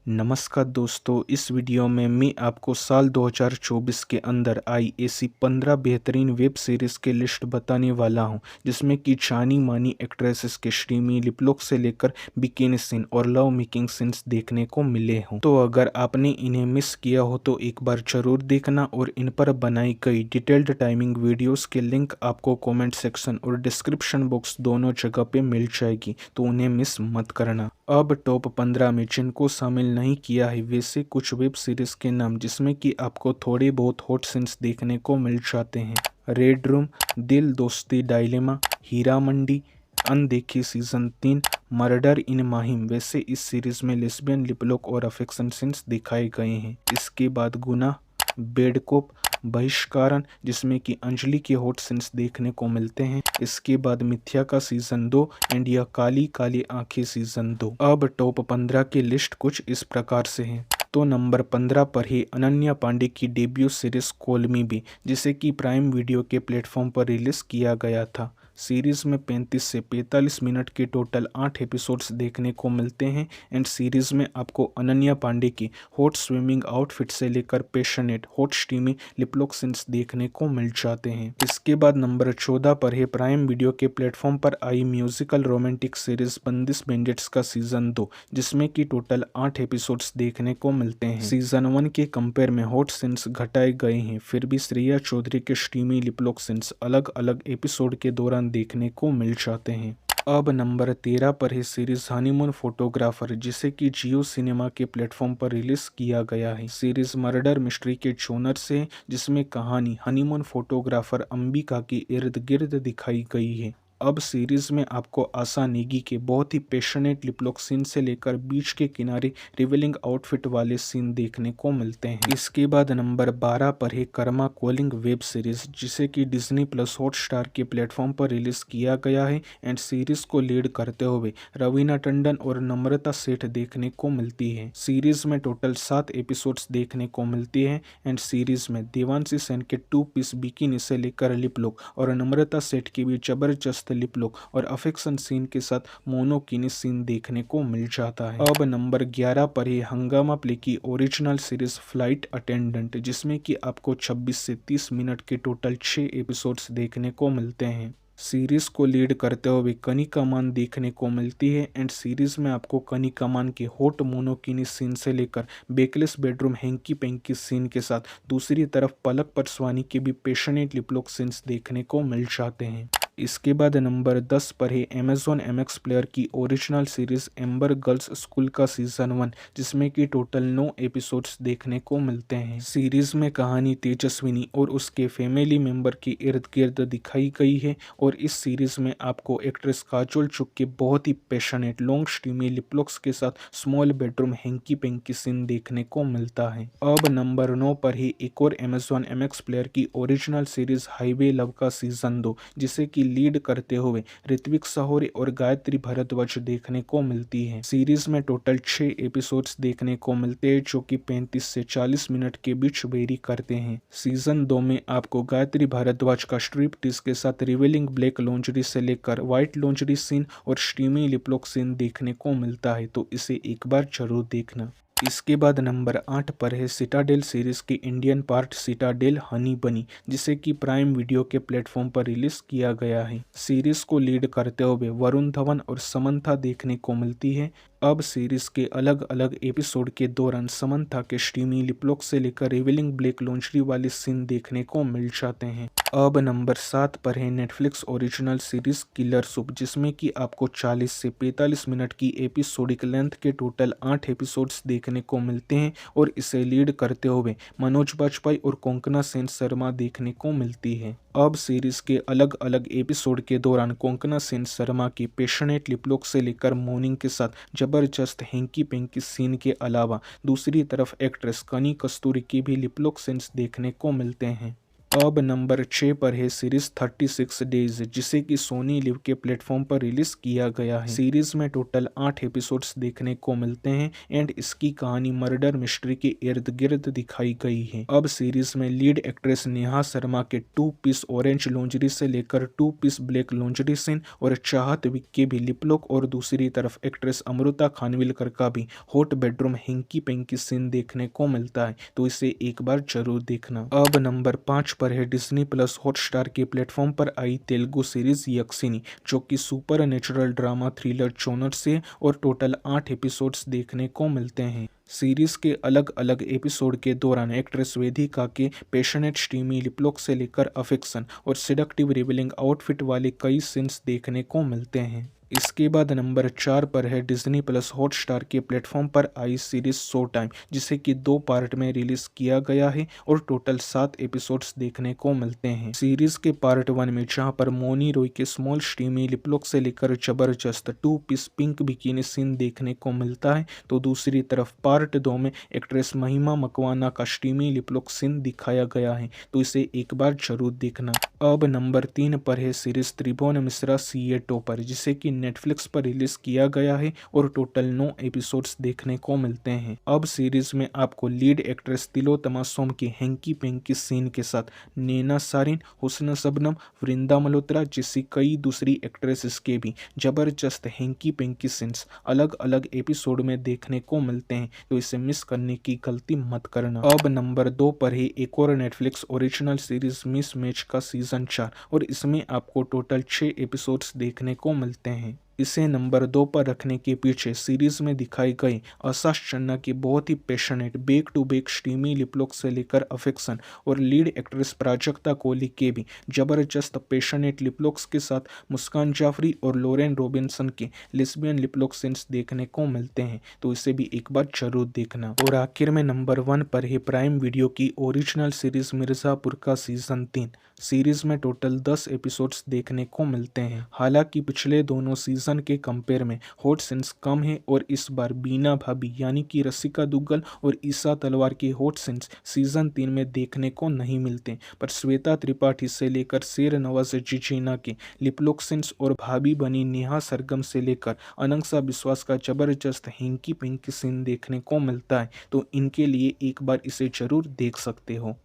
नमस्कार दोस्तों, इस वीडियो में मैं आपको साल 2024 के अंदर आई ऐसी 15 बेहतरीन वेब सीरीज़ की लिस्ट बताने वाला हूं, जिसमें कि जानी मानी एक्ट्रेसेस के स्ट्रीमी लिपलॉक से लेकर बिकिनी सीन और लव मेकिंग सीन्स देखने को मिले हों। तो अगर आपने इन्हें मिस किया हो तो एक बार जरूर देखना, और इन पर बनाई गई डिटेल्ड टाइमिंग वीडियोस के लिंक आपको कमेंट सेक्शन और डिस्क्रिप्शन बॉक्स दोनों जगह पे मिल जाएगी, तो उन्हें मिस मत करना। अब टॉप 15 में जिनको शामिल नहीं किया है वैसे कुछ वेब सीरीज के नाम, जिसमें कि आपको थोड़े बहुत हॉट सीन्स देखने को मिल जाते हैं। रेड रूम, दिल दोस्ती डायलेमा, हीरा मंडी, अनदेखी सीजन 3, मर्डर इन माहिम। वैसे इस सीरीज में लेस्बियन लिपलॉक और अफेक्शन सीन्स दिखाए गए हैं। इसके बाद गुनाह, बेड कॉप, बहिष्करण, जिसमें कि अंजलि के हॉट सीन्स देखने को मिलते हैं। इसके बाद मिथ्या का सीजन 2 एंड यह काली काली आंखें सीजन 2। अब टॉप 15 की लिस्ट कुछ इस प्रकार से है। तो नंबर 15 पर ही अनन्या पांडे की डेब्यू सीरीज कॉल मी भी, जिसे कि प्राइम वीडियो के प्लेटफॉर्म पर रिलीज किया गया था। सीरीज में 35 से 45 मिनट के टोटल 8 एपिसोड्स देखने को मिलते हैं। एंड सीरीज में आपको अनन्या पांडे की हॉट स्विमिंग आउटफिट से लेकर passionate hot steamy lip lock scenes देखने को मिल जाते हैं। इसके बाद नंबर 14 पर है प्राइम वीडियो के प्लेटफॉर्म पर आई म्यूजिकल रोमांटिक सीरीज बंदिश बैंडिट्स का सीजन 2, जिसमें कि टोटल 8 एपिसोड्स देखने को मिलते हैं। सीजन 1 के कंपेयर में हॉट सीन्स घटाए गए हैं, फिर भी श्रेया चौधरी के स्टीमी लिपलॉक सीन्स अलग अलग एपिसोड के दौरान देखने को मिल जाते हैं। अब नंबर 13 पर है सीरीज हनीमून फोटोग्राफर, जिसे कि जियो सिनेमा के प्लेटफॉर्म पर रिलीज किया गया है। सीरीज मर्डर मिस्ट्री के जॉनर से, जिसमें कहानी हनीमून फोटोग्राफर अंबिका के इर्द गिर्द दिखाई गई है। अब सीरीज में आपको आशा नेगी के बहुत ही पैशनेट लिपलॉक सीन से लेकर बीच के किनारे रिवीलिंग आउटफिट वाले सीन देखने को मिलते हैं। इसके बाद नंबर 12 पर है कर्मा कॉलिंग वेब सीरीज, जिसे कि डिज्नी प्लस हॉटस्टार के प्लेटफॉर्म पर रिलीज किया गया है। एंड सीरीज को लीड करते हुए रवीना टंडन और नम्रता सेठ देखने को मिलती है। सीरीज में टोटल 7 एपिसोड्स देखने को मिलती है। एंड सीरीज में देवांशी सेन के 2 पीस बिकिनी से लेकर लिपलॉक और नम्रता सेठ की भी जबरदस्त लिपलॉक और अफेक्शन सीन के साथ मोनोकिनी सीन देखने को मिल जाता है। अब नंबर 11 पर है हंगामा प्ले की ओरिजिनल सीरीज फ्लाइट अटेंडेंट, जिसमें कि आपको 26 से 30 मिनट के टोटल 6 एपिसोड्स देखने को मिलते हैं। सीरीज को लीड करते हुए कनिका मान देखने को मिलती है। एंड सीरीज में आपको कनिका मान के हॉट मोनोकिनी सीन से लेकर बेकलेस बेडरूम हैंकी पेंकी सीन के साथ दूसरी तरफ पलक परसवानी के भी पैशनेट लिपलॉक सीन्स देखने को मिल जाते हैं। इसके बाद नंबर 10 पर है अमेजॉन एमएक्स प्लेयर की original series amber girls school का सीजन 1, जिसमें कि टोटल 9 एपिसोड्स देखने को मिलते हैं। सीरीज में कहानी तेजस्विनी और उसके फैमिली मेंबर के इर्द गिर्द दिखाई गई है। और इस सीरीज में आपको एक्ट्रेस काजोल चुक के बहुत ही पैशनेट लॉन्ग स्ट्रीमी लिपलॉक्स के साथ स्मॉल बेडरूम हैंकी पेंकी सीन देखने को मिलता है। अब नंबर 9 पर ही एक और अमेजॉन एमएक्स प्लेयर की ओरिजिनल सीरीज हाईवे लव का सीजन 2, जिसे कि लीड करते हुए ऋत्विक सहोरे और गायत्री भारद्वाज देखने को मिलती है। सीरीज में टोटल 6 एपिसोड्स देखने को मिलते हैं, जो कि 35 से 40 मिनट के बीच वेरी करते हैं। सीजन 2 में आपको गायत्री भारद्वाज का स्ट्रिप टीज के साथ रिवीलिंग ब्लैक लॉन्जरी से लेकर व्हाइट लॉन्जरी सीन और स्टीमी लिपलॉक सीन देखने को मिलता है, तो इसे एक बार जरूर देखना। इसके बाद नंबर 8 पर है सिटाडेल सीरीज की इंडियन पार्ट सिटाडेल हनी बनी, जिसे कि प्राइम वीडियो के प्लेटफॉर्म पर रिलीज किया गया है। सीरीज को लीड करते हुए वरुण धवन और समंथा देखने को मिलती है। अब सीरीज के अलग अलग एपिसोड के दौरान समंथा के स्टीमी लिपलॉक से लेकर रिवीलिंग ब्लैक लॉन्जरी वाले सीन देखने को मिल जाते हैं। अब नंबर 7 पर है Netflix original series killer soup, जिसमें कि आपको 40 से 45 मिनट की एपिसोडिक लेंथ के टोटल 8 एपिसोड्स देखने को मिलते हैं। और इसे लीड करते हुए मनोज बाजपेयी और कोंकणा सेन शर्मा देखने को मिलती है। अब सीरीज के अलग अलग एपिसोड के दौरान कोंकणा सेन शर्मा की पैशनेट लिपलॉक से लेकर मॉर्निंग के साथ जबरदस्त हैंकी पेंकी सीन के अलावा दूसरी तरफ एक्ट्रेस कनी कस्तूरी की भी लिपलॉक सीन्स देखने को मिलते हैं। अब नंबर 6 पर है सीरीज 36 डेज, जिसे कि सोनी लिव के प्लेटफॉर्म पर रिलीज किया गया है। सीरीज में टोटल 8 एपिसोड्स देखने को मिलते हैं एंड इसकी कहानी मर्डर मिस्ट्री के इर्द गिर्द दिखाई गई है। अब सीरीज में लीड एक्ट्रेस नेहा शर्मा के 2 पीस ऑरेंज लॉन्जरी से लेकर 2 पीस ब्लैक लॉन्जरी सीन और चाहत के भी लिप लॉक, और दूसरी तरफ एक्ट्रेस अमृता खानविलकर का भी हॉट बेडरूम हैंकी पेंकी सीन देखने को मिलता है, तो इसे एक बार जरूर देखना। अब नंबर 5 पर है डिज्नी प्लस हॉटस्टार के प्लेटफॉर्म पर आई तेलुगु सीरीज यक्षिनी, जो कि super natural drama thriller genre से और टोटल 8 एपिसोड्स देखने को मिलते हैं। सीरीज के अलग अलग एपिसोड के दौरान एक्ट्रेस वेदिका के पैशनेट स्टीमी लिपलॉक से लेकर अफेक्शन और सिडक्टिव रिवीलिंग आउटफिट वाले कई सीन्स देखने को मिलते हैं। इसके बाद नंबर 4 पर है डिज्नी प्लस हॉटस्टार के प्लेटफॉर्म पर आई सीरीज शो टाइम, जिसे कि 2 पार्ट में रिलीज किया गया है और टोटल 7 एपिसोड्स देखने को मिलते हैं। सीरीज के पार्ट 1 में जहां पर मोनी रॉय के स्मॉल स्टीमी लिपलॉक से लेकर जबरदस्त 2 पीस पिंक बिकिनी सीन देखने को मिलता है, तो दूसरी तरफ पार्ट 2 में एक्ट्रेस महिमा मकवाना का स्टीमी लिपलॉक सीन दिखाया गया है, तो इसे एक बार जरूर देखना। अब नंबर 3 पर है सीरीज त्रिभुवन मिश्रा सीए टॉपर, जिसे कि नेटफ्लिक्स पर रिलीज किया गया है और टोटल 9 एपिसोड्स देखने को मिलते हैं। अब सीरीज में आपको लीड एक्ट्रेस तिलोत्तमा सोम की हैंकी पेंकी सीन के साथ नैना सारिन, हुस्न शबनम, वृंदा मल्होत्रा जैसी कई दूसरी एक्ट्रेसेस के भी जबरदस्त हैंकी पेंकी सीन्स अलग अलग एपिसोड में देखने को मिलते हैं, तो इसे मिस करने की गलती मत करना। अब नंबर 2 पर ही एक और Netflix original series miss match का सीजन 4, और इसमें आपको टोटल 6 एपिसोड्स देखने को मिलते हैं। इसे नंबर 2 पर रखने के पीछे सीरीज में दिखाई गई आकाश चन्ना की बहुत ही passionate back to back steamy liplock से लेकर अफेक्शन और लीड एक्ट्रेस प्राजक्ता कोहली के भी जबरदस्त पैशनेट लिपलॉक्स के साथ मुस्कान जाफरी और लोरेन रॉबिन्सन के लेस्बियन लिपलॉक सीन्स देखने को मिलते हैं, तो इसे भी एक बार जरूर देखना। और आखिर में नंबर 1 पर ही प्राइम वीडियो की ओरिजिनल सीरीज मिर्जापुर का सीजन 3। सीरीज में टोटल 10 एपिसोड्स देखने को मिलते हैं। हालांकि पिछले दोनों सीजन के कंपेयर में हॉट सीन्स कम है और इस बार बीना भाभी यानी कि रसिका दुग्गल और ईशा तलवार के हॉट सीन्स सीजन 3 में देखने को नहीं मिलते, पर श्वेता त्रिपाठी से लेकर शेर नवाज जिजीना के लिपलॉक सीन्स और भाभी बनी नेहा सरगम से लेकर अनंसा विश्वास का जबरदस्त हैंकी पेंकी सीन देखने को मिलता है, तो इनके लिए एक बार इसे जरूर देख सकते हो।